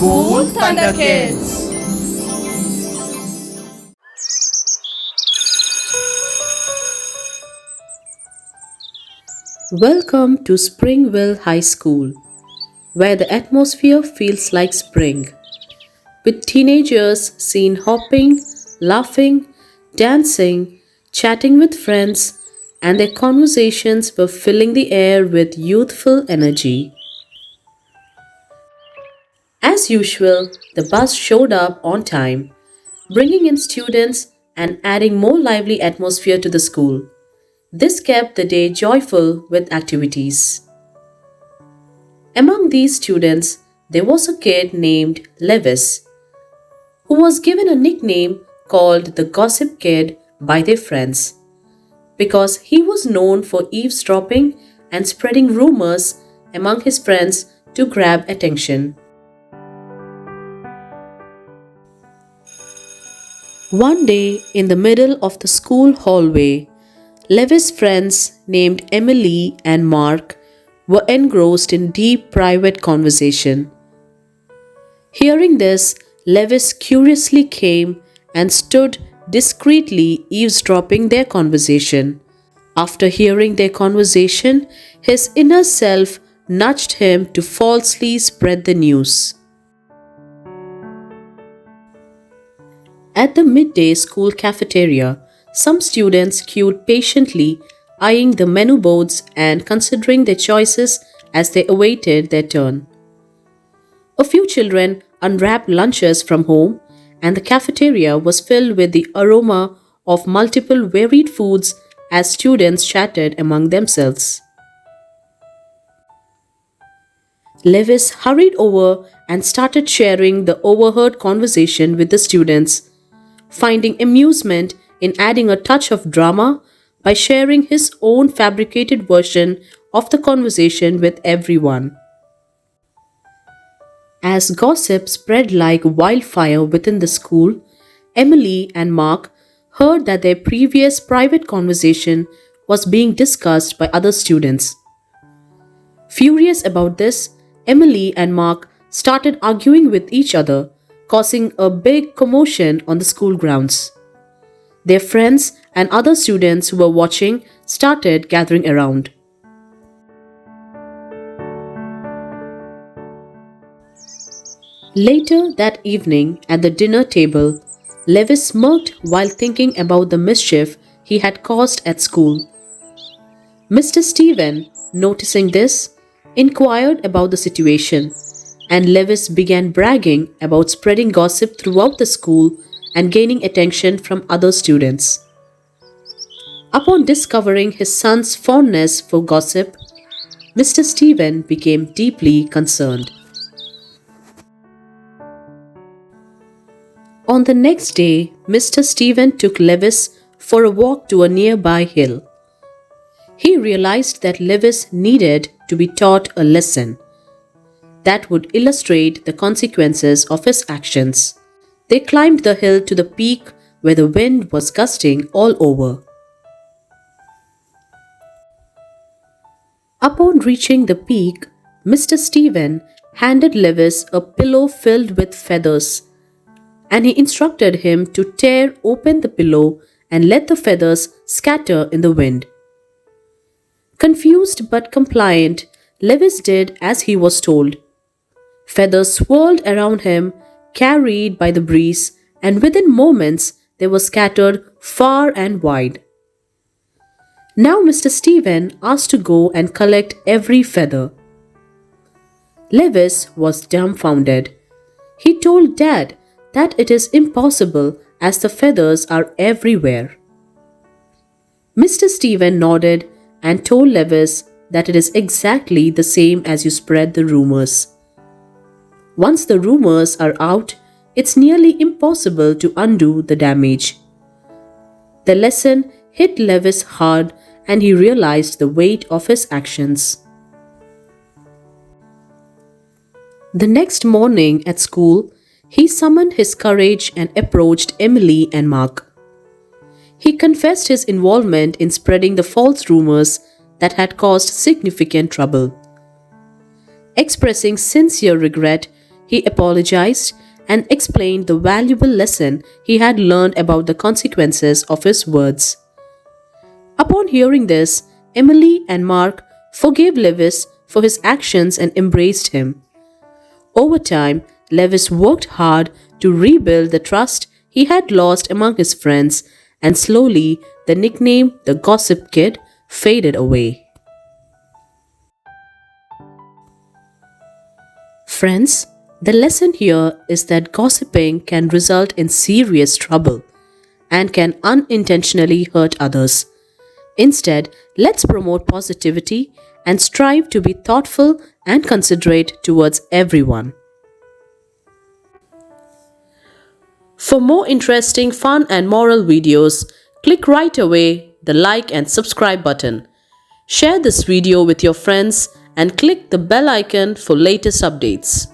Thunderkids. Welcome to Springville High School, where the atmosphere feels like spring, with teenagers seen hopping, laughing, dancing, chatting with friends, and their conversations were filling the air with youthful energy. As usual, the bus showed up on time, bringing in students and adding more lively atmosphere to the school. This kept the day joyful with activities. Among these students, there was a kid named Levis, who was given a nickname called the Gossip Kid by their friends because he was known for eavesdropping and spreading rumors among his friends to grab attention. One day, in the middle of the school hallway, Levis' friends named Emily and Mark were engrossed in deep private conversation. Hearing this, Levis curiously came and stood discreetly eavesdropping their conversation. After hearing their conversation, his inner self nudged him to falsely spread the news. At the midday school cafeteria, some students queued patiently, eyeing the menu boards and considering their choices as they awaited their turn. A few children unwrapped lunches from home, and the cafeteria was filled with the aroma of multiple varied foods as students chatted among themselves. Levis hurried over and started sharing the overheard conversation with the students, finding amusement in adding a touch of drama by sharing his own fabricated version of the conversation with everyone. As gossip spread like wildfire within the school, Emily and Mark heard that their previous private conversation was being discussed by other students. Furious about this, Emily and Mark started arguing with each other, causing a big commotion on the school grounds. Their friends and other students who were watching started gathering around. Later that evening at the dinner table, Levis smirked while thinking about the mischief he had caused at school. Mr. Stephen, noticing this, inquired about the situation, and Levis began bragging about spreading gossip throughout the school and gaining attention from other students. Upon discovering his son's fondness for gossip, Mr. Stephen became deeply concerned. On the next day, Mr. Stephen took Levis for a walk to a nearby hill. He realized that Levis needed to be taught a lesson that would illustrate the consequences of his actions. They climbed the hill to the peak where the wind was gusting all over. Upon reaching the peak, Mr. Stephen handed Levis a pillow filled with feathers, and he instructed him to tear open the pillow and let the feathers scatter in the wind. Confused but compliant, Levis did as he was told. Feathers swirled around him, carried by the breeze, and within moments they were scattered far and wide. Now Mr. Stephen asked to go and collect every feather. Levis was dumbfounded. He told Dad that it is impossible as the feathers are everywhere. Mr. Stephen nodded and told Levis that it is exactly the same as you spread the rumors. Once the rumors are out, it's nearly impossible to undo the damage. The lesson hit Levis hard and he realized the weight of his actions. The next morning at school, he summoned his courage and approached Emily and Mark. He confessed his involvement in spreading the false rumors that had caused significant trouble. Expressing sincere regret, He apologized and explained the valuable lesson he had learned about the consequences of his words. Upon hearing this, Emily and Mark forgave Levis for his actions and embraced him. Over time, Levis worked hard to rebuild the trust he had lost among his friends, and slowly the nickname the Gossip Kid faded away. Friends, the lesson here is that gossiping can result in serious trouble and can unintentionally hurt others. Instead, let's promote positivity and strive to be thoughtful and considerate towards everyone. For more interesting, fun, and moral videos, click right away the like and subscribe button. Share this video with your friends and click the bell icon for latest updates.